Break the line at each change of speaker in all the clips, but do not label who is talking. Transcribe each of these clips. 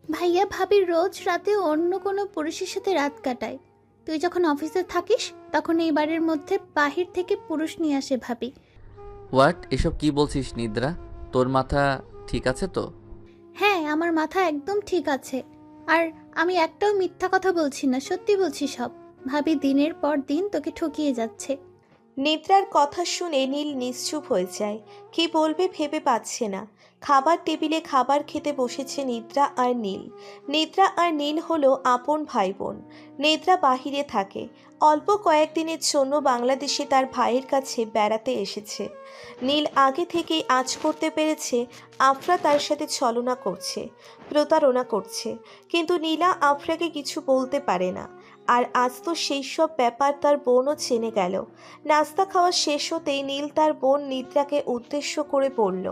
ভাইয়া ভাবি রোজ রাতে অন্য কোনো পুরুষের সাথে রাত কাটায়। তুই যখন অফিসে থাকিস তখন এই বাড়ির মধ্যে বাহির থেকে পুরুষ নিয়ে আসে ভাবি।
হোয়াট? এসব কি বলছিস নিদ্রা? তোর মাথা ঠিক আছে তো?
হ্যাঁ, আমার মাথা একদম ঠিক আছে। আর আমি একটাও মিথ্যা কথা বলছি না, সত্যি বলছি সব। ভাবি দিনের পর দিন তোকে ঠকিয়ে যাচ্ছে।
নিদ্রার কথা শুনে নীল নিশ্চুপ হয়ে যায়। কি বলবে ভেবে পাচ্ছে না। খাবার টেবিলে খাবার খেতে বসেছে নিদ্রা আর নীল। নিদ্রা আর নীল হলো আপন ভাই বোন। নিদ্রা বাহিরে থাকে, অল্প কয়েকদিনের জন্য বাংলাদেশে তার ভাইয়ের কাছে বেড়াতে এসেছে। নীল আগে থেকেই আঁচ করতে পেরেছে আফরা তার সাথে ছলনা করছে, প্রতারণা করছে। কিন্তু নীলা আফরাকে কিছু বলতে পারে না। আর আজ তো সেই সব ব্যাপার তার বোনও জেনে গেল। নাস্তা খাওয়া শেষ হতেই নীল তার বোন নিদ্রাকে উদ্দেশ্য করে বলল,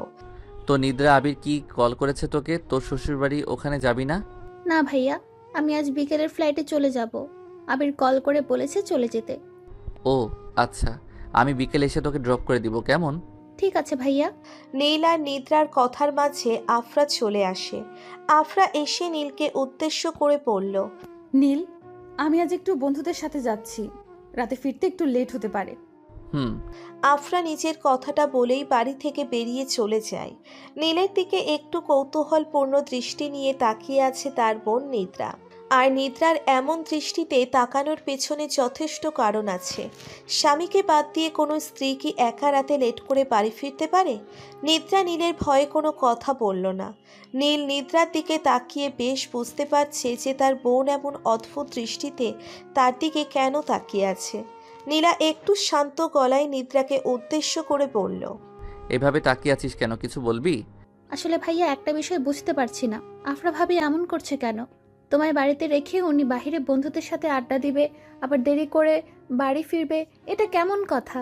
তো নিদ্রা, আবির কি কল করেছে তোকে? তোর শ্বশুরবাড়ি ওখানে যাবি না?
না ভাইয়া, আমি আজ বিকেলের ফ্লাইটে চলে যাব। আবির কল করে বলেছে চলে যেতে।
ও আচ্ছা, আমি বিকেলে এসে তোকে ড্রপ করে দিব, কেমন?
ঠিক আছে ভাইয়া।
নীল আর নিদ্রার কথার মাঝে আফরা চলে আসে। আফরা এসে নীলকে উদ্দেশ্য করে বলল,
নীল, আমি আজ একটু বন্ধুদের সাথে যাচ্ছি, রাতে ফিরতে একটু লেট হতে পারে।
হুম।
আফরা নিজের কথাটা বলেই বাড়ি থেকে বেরিয়ে চলে যায়। নীলের দিকে একটু কৌতূহলপূর্ণ দৃষ্টি নিয়ে তাকিয়ে আছে তার বোন নিদ্রা। আর নিদ্রার এমন দৃষ্টিতে তাকানোর পেছনে যথেষ্ট কারণ আছে। স্বামীকে বাদ দিয়ে কোনো স্ত্রী কি একা রাতে লেট করে বাড়ি ফিরতে পারে? নিদ্রা নীলের ভয়ে কোনো কথা বলল না। নীল নিদ্রার দিকে তাকিয়ে বেশ বুঝতে পারছে যে তার বোন এমন অদ্ভুত দৃষ্টিতে তার দিকে কেন তাকিয়ে আছে। নীলা একটু শান্ত গলায় নিদ্রাকে উদ্দেশ্য করে বলল,
এভাবে তাকিয়ে আছিস কেন? কিছু বলবি?
আসলে ভাইয়া একটা বিষয় বুঝতে পারছি না, আফরা ভাবি এমন করছে কেন? তোমায় বাড়িতে রেখে উনি বাইরে বন্ধুদের সাথে আড্ডা দিবে, আবার দেরি করে বাড়ি ফিরবে, এটা কেমন কথা?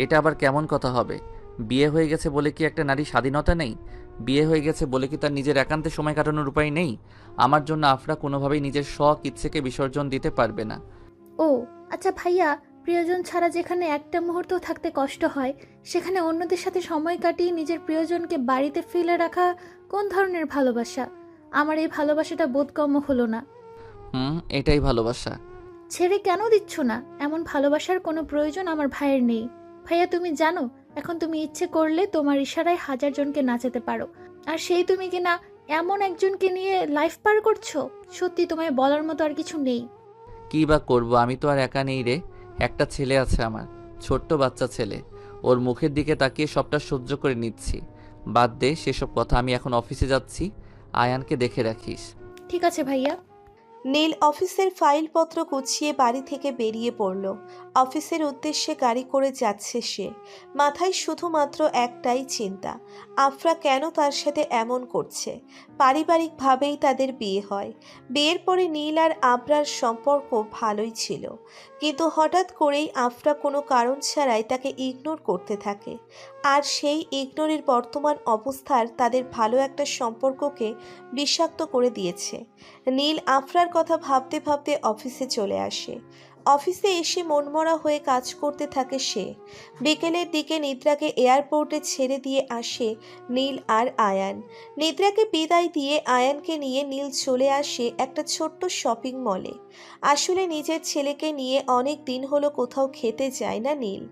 এটা আবার কেমন কথা হবে? বিয়ে হয়ে গেছে বলে কি একটা নারী স্বাধীনতা নেই? বিয়ে হয়ে গেছে বলে কি তার নিজের একান্তে সময় কাটানোর উপায় নেই? আমার জন্য আফরা কোনোভাবেই নিজের শখ ইচ্ছেকে বিসর্জন দিতে পারবে না।
ও আচ্ছা ভাইয়া, প্রিয়জন ছাড়া যেখানে একটা মুহূর্ত থাকতে কষ্ট হয়, সেখানে অন্যদের সাথে সময় কাটিয়ে নিজের প্রিয়জনকে বাড়িতে ফেলে রাখা কোন ধরনের ভালোবাসা? আমার এই ভালোবাসাটা বোধগম্য হলো না।
এটাই ভালোবাসা।
ছেড়ে কেন দিচ্ছ না? এমন ভালোবাসার কোনো প্রয়োজন আমার ভাইয়ের নেই। ভাইয়া তুমি জানো, এখন তুমি ইচ্ছে করলে তোমার ইশারায় 1000 জনকে নাচাতে পারো। আর সেই তুমি কিনা এমন একজনকে নিয়ে লাইফ পার করছো। সত্যি তোমায় বলার মতো আর কিছু নেই।
কি বা করবো, আমি তো আর একা নেই রে। একটা ছেলে আছে আমার, ছোট্ট বাচ্চা ছেলে। ওর মুখের দিকে তাকিয়ে সবটা সহ্য করে নিচ্ছি। বাদ দে সেসব কথা, আমি এখন অফিসে যাচ্ছি। আয়ানকে দেখে রাখিস।
ঠিক আছে ভাইয়া।
নীল অফিসের ফাইলপত্র গুছিয়ে বাড়ি থেকে বেরিয়ে পড়ল। অফিসের উদ্দেশ্যে গাড়ি করে যাচ্ছে সে। মাথায় শুধুমাত্র একটাই চিন্তা, আফরা কেন তার সাথে এমন করছে। পারিবারিকভাবেই তাদের বিয়ে হয়। বিয়ের পরে নীল আর আবরার সম্পর্ক ভালোই ছিল, কিন্তু হঠাৎ করেই আফরা কোনো কারণ ছাড়াই তাকে ইগনোর করতে থাকে। আর সেই ইগনোরের বর্তমান অবস্থার তাদের ভালো একটা সম্পর্ককে বিষাক্ত করে দিয়েছে। নীল আফরার কথা ভাবতে ভাবতে অফিসে চলে আসে। অফিসে এসে মনমরা হয়ে কাজ করতে থাকে সে। বিকেলের দিকে নিদ্রাকে এয়ারপোর্টে ছেড়ে দিয়ে আসে নীল আর আয়ান। নিদ্রাকে বিদায় দিয়ে আয়ানকে নিয়ে নীল চলে আসে একটা ছোট্ট শপিং মলে। আসলে নিজের ছেলেকে নিয়ে অনেক দিন হলো কোথাও খেতে যায় না নীল,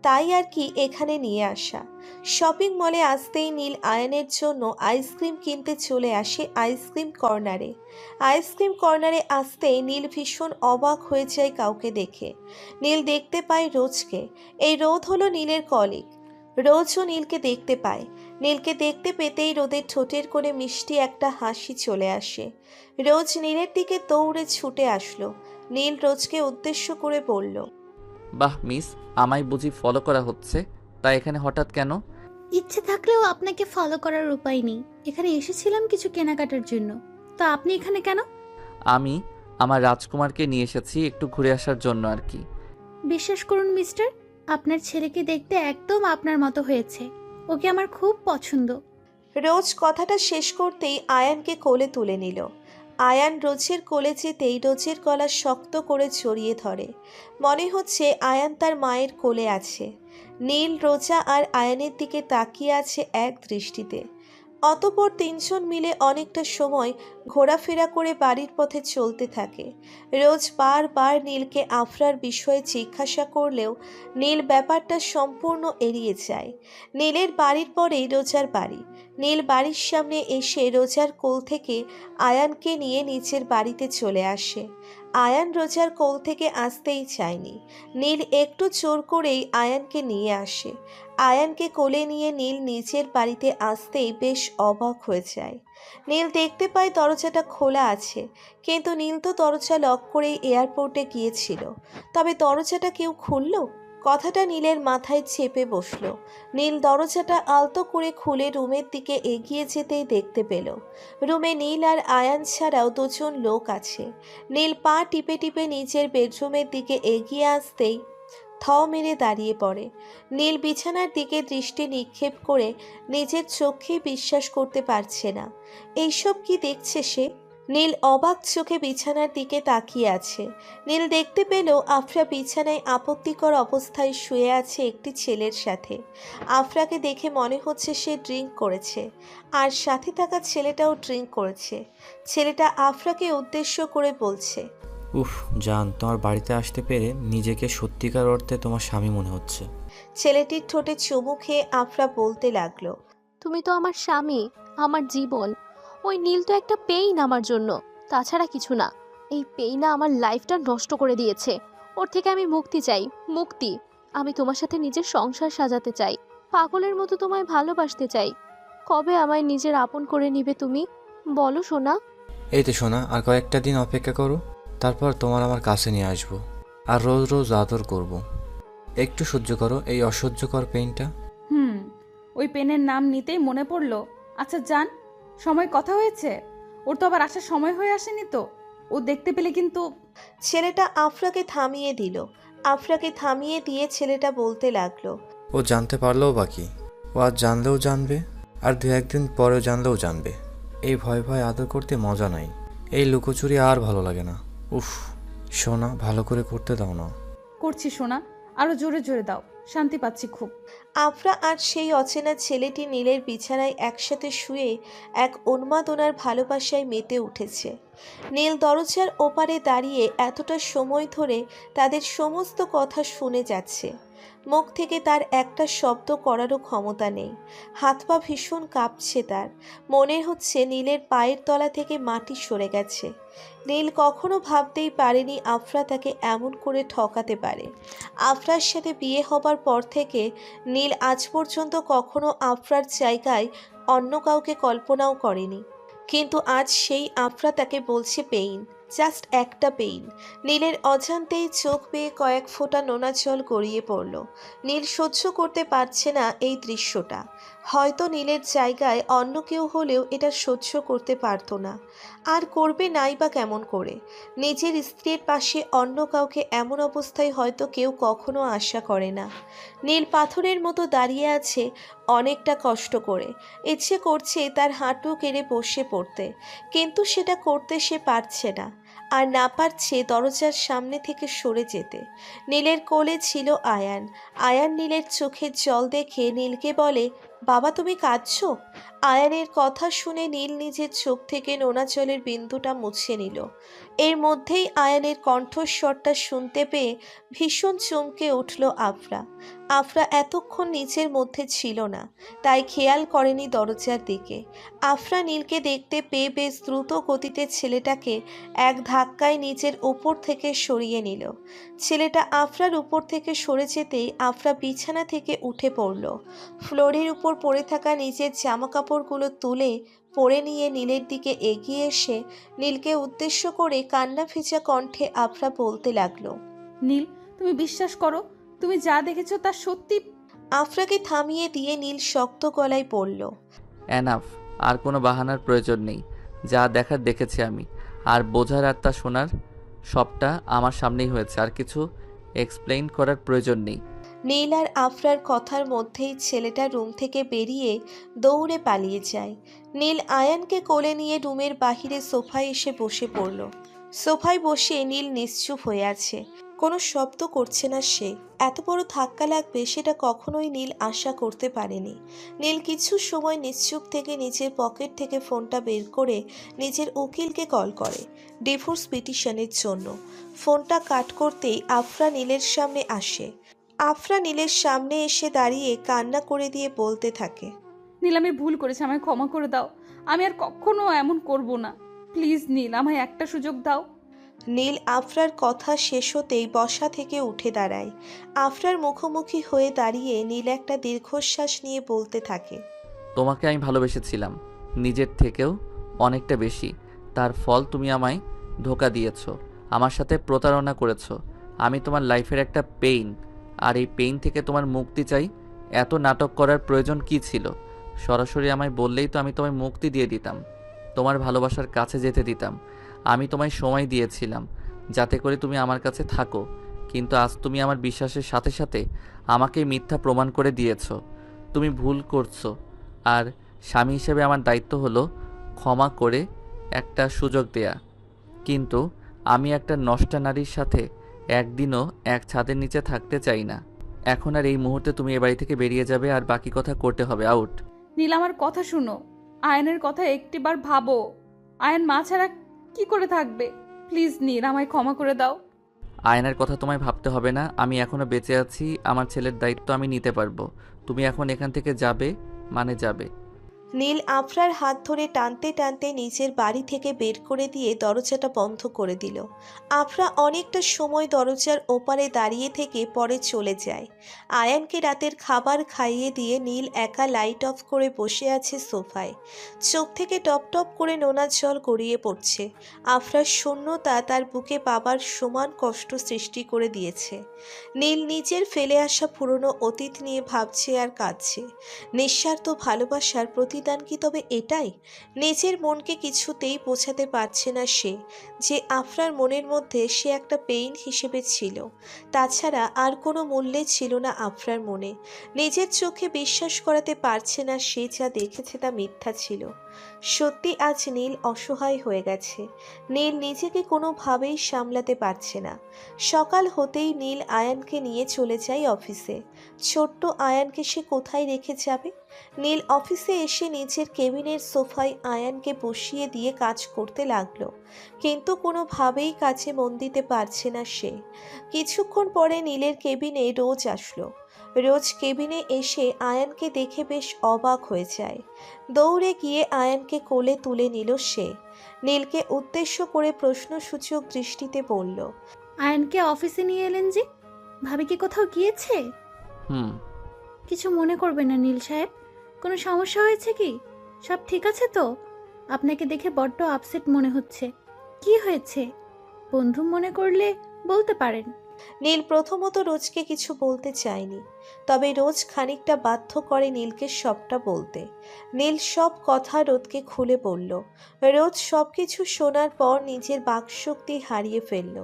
তাই আর কি এখানে নিয়ে আসা। শপিং মলে আসতেই নীল আয়ানের জন্য আইসক্রিম কিনতে চলে আসে আইসক্রিম কর্নারে। আইসক্রিম কর্নারে আসতেই নীল ভীষণ অবাক হয়ে যায় কাউকে দেখে। নীল দেখতে পায় রোজকে। এই রোদ হলো নীলের কলিগ। রোজও নীলকে দেখতে পায়। নীলকে দেখতে পেতেই রোদের ঠোঁটের কোণে মিষ্টি একটা হাসি চলে আসে। রোজ নীলের দিকে দৌড়ে ছুটে আসলো। নীল রোজকে উদ্দেশ্য করে বলল,
বাহ মিস, আমায় বুঝি ফলো করা হচ্ছে? তাই এখানে হঠাৎ কেন?
ইচ্ছে থাকলেও আপনাকে ফলো করার উপায় নেই। এখানে এসেছিলাম কিছু কেনাকাটার জন্য। তো আপনি এখানে কেন?
আমি আমার রাজকুমারকে নিয়ে এসেছি একটু ঘুরে আসার জন্য আর কি।
বিশ্বাস করুন মিস্টার, আপনার ছেলেকে দেখতে একদম আপনার মতো হয়েছে। ওকে আমার খুব পছন্দ।
রোজ কথাটা শেষ করতেই আয়ানকে কোলে তুলে নিল। আয়ান রোজের কোলে যেতেই রোজের গলা শক্ত করে জড়িয়ে ধরে। মনে হচ্ছে আয়ান তার মায়ের কোলে আছে। নীল, রোজা আর আয়ানের দিকে তাকিয়ে আছে এক দৃষ্টিতে। অতঃপর তিনজন মিলে অনেকটা সময় ঘোরাফেরা করে বাড়ির পথে চলতে থাকে। রোজ বারবার নীলকে আফরার বিষয়ে জিজ্ঞাসা করলেও নীল ব্যাপারটা সম্পূর্ণ এড়িয়ে যায়। নীলের বাড়ির পরেই রোজার বাড়ি। নীল বাড়ির সামনে এসে রোজার কোল থেকে আয়ানকে নিয়ে নিচের বাড়িতে চলে আসে। আয়ান রোজার কোল থেকে আসতেই চায়নি। নীল একটু জোর করেই আয়ানকে নিয়ে আসে। আয়ানকে কোলে নিয়ে নীল নিচের বাড়িতে আসতেই বেশ অবাক হয়ে যায়। নীল দেখতে পায় দরজাটা খোলা আছে, কিন্তু নীল তো দরজা লক করেই এয়ারপোর্টে গিয়েছিল। তবে দরজাটা কেউ খুলল? কথাটা নীলের মাথায় চেপে বসলো। নীল দরজাটা আলতো করে খুলে রুমের দিকে এগিয়ে যেতেই দেখতে পেল রুমে নীল আর আয়ান ছাড়াও দুজন লোক আছে। নীল পা টিপে টিপে নিচের বেডরুমের দিকে এগিয়ে আসতেই থ মেরে দাঁড়িয়ে পড়ে। নীল বিছানার দিকে দৃষ্টি নিক্ষেপ করে নিজের চোখেই বিশ্বাস করতে পারছে না। এইসব কি দেখছে সে? নীল অবাক চোখে বিছানার দিকে তাকিয়ে আছে। নীল দেখতে পেল আফরা বিছানায় আপত্তিকর অবস্থায় শুয়ে আছে একটি ছেলের সাথে। আফরাকে দেখে মনে হচ্ছে সে ড্রিঙ্ক করেছে, আর সাথে থাকা ছেলেটাও ড্রিঙ্ক করেছে। ছেলেটা আফরাকে উদ্দেশ্য করে বলছে,
উফ জান, তোমার বাড়িতে আসতে পেরে নিজেকে সত্যিকার অর্থে তোমার স্বামী মনে হচ্ছে।
ছেলেটির ঠোঁটে চুমু খেয়ে আফরা বলতে লাগলো,
তুমি তো আমার স্বামী, আমার জীবন। ওই নীল তো একটা পেইন আমার জন্য, তাছাড়া কিছু না। এই পেইনা আমার লাইফটা নষ্ট করে দিয়েছে। ওর থেকে আমি মুক্তি চাই, মুক্তি। আমি তোমার সাথে নিজের সংসার সাজাতে চাই, পাগলের মতো তোমায় ভালোবাসতে চাই। কবে আমায় নিজের আপন করে নিবে তুমি? বলো সোনা।
এই তো শোনা, আর কয়েকটা দিন অপেক্ষা করো, তারপর তোমার আমার কাছে নিয়ে আসবো, আর রোজ রোজ আদর করব। একটু সহ্য করো এই অসহ্যকর পেইনটা।
ওই পেনের নাম নিতেই মনে পড়লো, আচ্ছা জান, সময় কথা হয়েছে? ওর তো আবার আসার সময় হয়ে আসেনি তো। ও দেখতে পেলে কিন্তু।
ছেলেটা আফরাকে থামিয়ে দিল। আফরাকে থামিয়ে দিয়ে ছেলেটা বলতে লাগলো,
ও জানতে পারলেও বাকি, ও আজ জানলেও জানবে, আর দু একদিন পরেও জানলেও জানবে। এই ভয় ভয় আদর করতে মজা নাই, এই লুকোচুরি আর ভালো লাগে না। উফ সোনা, ভালো করে করতে দাও না।
করছি সোনা, আরো জোরে জোরে দাও, শান্তি পাচ্ছি খুব।
আফরা আর সেই অচেনা ছেলেটি নীলের বিছানায় একসাথে শুয়ে এক উন্মাদনার ভালোবাসায় মেতে উঠেছে। নীল দরজার ওপারে দাঁড়িয়ে এতটা সময় ধরে তাদের সমস্ত কথা শুনে যাচ্ছে। মুখ থেকে তার একটা শব্দ করারও ক্ষমতা নেই। হাত পা ভীষণ কাঁপছে তার। মনে হচ্ছে নীলের পায়ের তলা থেকে মাটি সরে গেছে। নীল কখনো ভাবতেই পারেনি আফরা তাকে এমন করে ঠকাতে পারে। আফরার সাথে বিয়ে হবার পর থেকে নীল আজ পর্যন্ত কখনো আফরার জায়গায় অন্য কাউকে কল্পনাও করেনি, কিন্তু আজ সেই আফরা তাকে বলছে পেইন, জাস্ট একটা পেইন। নীলের অজান্তেই চোখ বেয়ে কয়েক ফোঁটা নোনা জল গড়িয়ে পড়ল। নীল সহ্য করতে পারছে না এই দৃশ্যটা। হয়তো নীলের জায়গায় অন্য কেউ হলেও এটা সহ্য করতে পারতো না। আর করবে নাই বা কেমন করে? নিজের স্ত্রীর পাশে অন্য কাউকে এমন অবস্থায় হয়তো কেউ কখনো আশা করে না। নীল পাথরের মতো দাঁড়িয়ে আছে অনেকটা কষ্ট করে। ইচ্ছে করছে তার হাঁটু কেড়ে বসে পড়তে, কিন্তু সেটা করতে সে পারছে না। আর না পারছে দরজার সামনে থেকে সরে যেতে। নীলের কোলে ছিল আয়ান। আয়ান নীলের চোখের জল দেখে নীলকে বলে, বাবা তুমি কাঁদছো? আয়ানের কথা শুনে নীল নিজের চোখ থেকে নোনা জলের বিন্দুটা মুছে নিল। এর মধ্যেই আয়ানের কণ্ঠস্বরটা শুনতে পেয়ে ভীষণ চমকে উঠল আফরা। আফরা এতক্ষণ নিচের মধ্যে ছিল না, তাই খেয়াল করেনি দরজার দিকে। আফরা নীলকে দেখতে পেয়ে বেশ দ্রুত গতিতে ছেলেটাকে এক ধাক্কায় নিচের উপর থেকে সরিয়ে নিল। ছেলেটা আফরার উপর থেকে সরে যেতেই আফরা বিছানা থেকে উঠে পড়ল। ফ্লোরের উপর পড়ে থাকা নিজের জামা কাপড়গুলো তুলে পরে নিয়ে নীলের দিকে এগিয়ে এসে নীলকে উদ্দেশ্য করে কান্না ভেজা কণ্ঠে আফরা বলতে লাগলো,
নীল তুমি বিশ্বাস করো, তুমি যা দেখেছো তা সত্যি।
আফরাকে থামিয়ে দিয়ে নীল শক্ত গলায় বলল,
এনাফ, আর কোনো বাহানার প্রয়োজন নেই। যা দেখার দেখেছি আমি, আর বোঝার আর তা শোনার সবটা আমার সামনেই হয়েছে, আর কিছু এক্সপ্লেইন করার প্রয়োজন নেই।
নীল আর আফরার কথার মধ্যেই ছেলেটা রুম থেকে বেরিয়ে দৌড়ে পালিয়ে যায়। নীল আয়ানকে কোলে নিয়ে রুমের বাহিরে সোফায় এসে বসে পড়ল। সোফায় বসে নীল নিশ্চুপ হয়ে আছে। কোনো শব্দ করছে না সে। এত বড় ধাক্কা লাগবে সেটা কখনোই নীল আশা করতে পারেনি। নীল কিছু সময় নিশ্চুপ থেকে নিজের পকেট থেকে ফোনটা বের করে নিজের উকিলকে কল করে ডিভোর্স পিটিশনের জন্য। ফোনটা কাট করতেই আফরা নীলের সামনে আসে। আফরা নীলের সামনে এসে দাঁড়িয়ে কান্না করে দিয়ে বলতে থাকে,
নীল, আমি ভুল করেছি, আমায় ক্ষমা করে দাও। আমি আর কখনো এমন করব না। প্লিজ নীল, আমায় একটা সুযোগ দাও।
নীল আফরার কথা শেষ হতেই বসা থেকে উঠে দাঁড়ায়। আফরার মুখোমুখি হয়ে দাঁড়িয়ে নীল একটা দীর্ঘশ্বাস নিয়ে বলতে থাকে,
তোমাকে আমি ভালোবেসেছিলাম নিজের থেকেও অনেকটা বেশি। তার ফল তুমি আমায় ধোঁকা দিয়েছো, আমার সাথে প্রতারণা করেছো। আমি তোমার লাইফের একটা পেইন, আর এই পেইন থেকে তোমার মুক্তি চাই। এত নাটক করার প্রয়োজন কি ছিল? সরাসরি আমায় বললেই তো আমি তোমায় মুক্তি দিয়ে দিতাম, তোমার ভালোবাসার কাছে যেতে দিতাম। আমি তোমায় সময় দিয়েছিলাম যাতে করে তুমি আমার কাছে থাকো, কিন্তু আজ তুমি আমার বিশ্বাসের সাথে সাথে আমাকে মিথ্যা প্রমাণ করে দিয়েছো। তুমি ভুল করছো, আর স্বামী হিসেবে আমার দায়িত্ব হলো ক্ষমা করে একটা সুযোগ দেয়া। কিন্তু আমি একটা নষ্টা নারীর সাথে একদিনও এক ছাদের নিচে থাকতে চাই না। এখন আর এই মুহূর্তে তুমি এ বাড়ি থেকে বেরিয়ে যাবে, আর বাকি কথা করতে হবে। আউট।
নীল, আমার কথা শুনো। আয়নের কথা একটিবার ভাবো। আয়ন মা ছাড়া কি করে থাকবে? প্লিজ নীল, আমায় ক্ষমা করে দাও।
আয়নার কথা তোমায় ভাবতে হবে না, আমি এখনো বেঁচে আছি, আমার ছেলের দায়িত্ব আমি নিতে পারবো। তুমি এখন এখান থেকে যাবে মানে যাবে।
নীল আফরার হাত ধরে টানতে টানতে নিজের বাড়ি থেকে বের করে দিয়ে দরজাটা বন্ধ করে দিল। আফরা অনেকটা সময় দরজার ওপারে দাঁড়িয়ে থেকে পরে চলে যায়। আয়ানকে রাতের খাবার খাইয়ে দিয়ে নীল একা লাইট অফ করে বসে আছে সোফায়। চোখ থেকে টপ টপ করে নোনা জল গড়িয়ে পড়ছে। আফরার শূন্যতা তার বুকে পাবার সমান কষ্ট সৃষ্টি করে দিয়েছে। নীল নিজের ফেলে আসা পুরনো অতীত নিয়ে ভাবছে আর কাঁদছে। নিঃস্বার্থ ভালোবাসার প্রতিদান কি তবে এটাই? নিজের মনকে কিছুতেই বোঝাতে পারছে না সে যে আফরার মনের মধ্যে সে একটা পেইন হিসেবে ছিল। তাছাড়া আর কোনো মূল্যে ছিল না আফরার মনে। নিজের চোখে বিশ্বাস করাতে পারছে না সে যা দেখেছে তা মিথ্যা ছিল। সত্যি আজ নীল অসহায় হয়ে গেছে। নীল নিজেকে কোনোভাবেই সামলাতে পারছে না। সকাল হতেই নীল আয়ানকে নিয়ে চলে যায় অফিসে। ছোট্ট আয়ানকে সে কোথায় রেখে যাবে? নীল অফিসে এসে নিজের কেবিনের সোফায় আয়ানকে বসিয়ে দিয়ে কাজ করতে লাগলো, কিন্তু কোনোভাবেই কাজে মন দিতে পারছে না সে। কিছুক্ষণ পরে নীলের কেবিনে রোজ আসলো। রোজ কেবিনে এসে আয়ানকে দেখে বেশ অবাক হয়ে যায়। দৌড়ে গিয়ে আয়ানকে কোলে তুলে নিল সে। নীলকে উদ্দেশ্য করে প্রশ্নসূচক দৃষ্টিতে বলল,
আয়নকে অফিসে নিয়ে এলেন যে? ভাবি কি কোথাও গিয়েছে?
হুম।
কিছু মনে করবেন না নীল সাহেব, কোনো সমস্যা হয়েছে কি? সব ঠিক আছে তো? আপনাকে দেখে বড্ড আপসেট মনে হচ্ছে। কি হয়েছে? বন্ধু মনে করলে বলতে পারেন।
নীল প্রথমত রোজকে কিছু বলতে চায়নি, তবে রোজ খানিকটা বাধ্য করে নীলকে সবটা বলতে। নীল সব কথা রোদকে খুলে বলল। রোজ সব কিছু শোনার পর নিজের বাকশক্তি হারিয়ে ফেলল।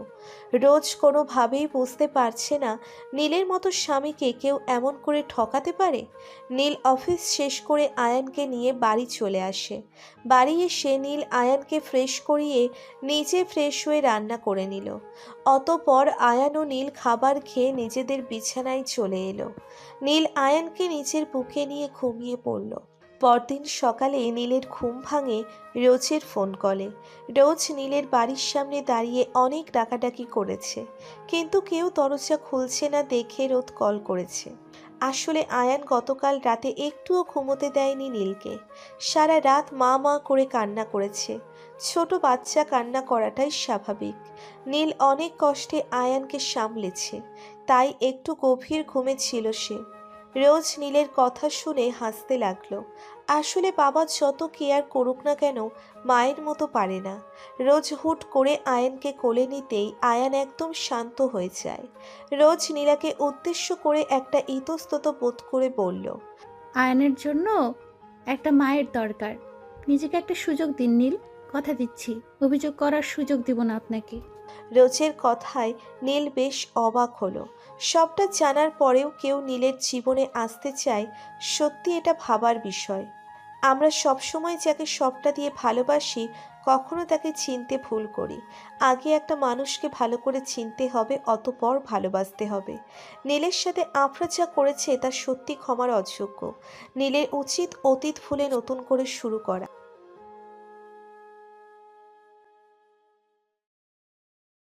রোজ কোনোভাবেই বুঝতে পারছে না নীলের মতো স্বামীকে কেউ এমন করে ঠকাতে পারে। নীল অফিস শেষ করে আয়ানকে নিয়ে বাড়ি চলে আসে। বাড়ি এসে নীল আয়ানকে ফ্রেশ করিয়ে নিজে ফ্রেশ হয়ে রান্না করে নিল। অতঃপর আয়ান ও নীল খাবার খেয়ে নিজেদের বিছানায় চলে এলো। নীল আয়ানকে নিজের বুকে নিয়ে ঘুমিয়ে পড়ল। পরদিন সকালে নীলের ঘুম ভাঙে রোজের ফোন কলে। রোজ নীলের বাড়ির সামনে দাঁড়িয়ে অনেক ডাকাডাকি করেছে, কিন্তু কেউ দরজা খুলছে না দেখে রোদ কল করেছে। আসলে আয়ান গতকাল রাতে একটুও ঘুমোতে দেয়নি নীলকে। সারা রাত মা মা করে কান্না করেছে। ছোট বাচ্চা কান্না করাটাই স্বাভাবিক। নীল অনেক কষ্টে আয়ানকে সামলেছে, তাই একটু গভীর ঘুমে ছিল সে। রোজ নীলের কথা শুনে হাসতে লাগলো। আসলে বাবা যত কেয়ার করুক না কেন, মায়ের মতো পারে না। রোজ হুট করে আয়ানকে কোলে নিতেই আয়ান একদম শান্ত হয়ে যায়। রোজ নীলাকে উদ্দেশ্য করে একটা ইতস্তত বোধ করে বলল,
আয়নের জন্য একটা মায়ের দরকার। নিজেকে একটা সুযোগ দিন নীল, কথা দিচ্ছি অভিযোগ করার সুযোগ দিব না আপনাকে।
রোজের কথায় নীল বেশ অবাক হলো। সবটা জানার পরেও কেউ নীলের জীবনে আসতে চায়, সত্যি এটা ভাবার বিষয়। আমরা সবসময় যাকে সবটা দিয়ে ভালোবাসি কখনো তাকে চিনতে ভুল করি। আগে একটা মানুষকে ভালো করে চিনতে হবে, অতঃপর ভালোবাসতে হবে। নীলের সাথে আফরা যা করেছে তা সত্যি ক্ষমার অযোগ্য। নীলের উচিত অতীত ভুলে নতুন করে শুরু করা।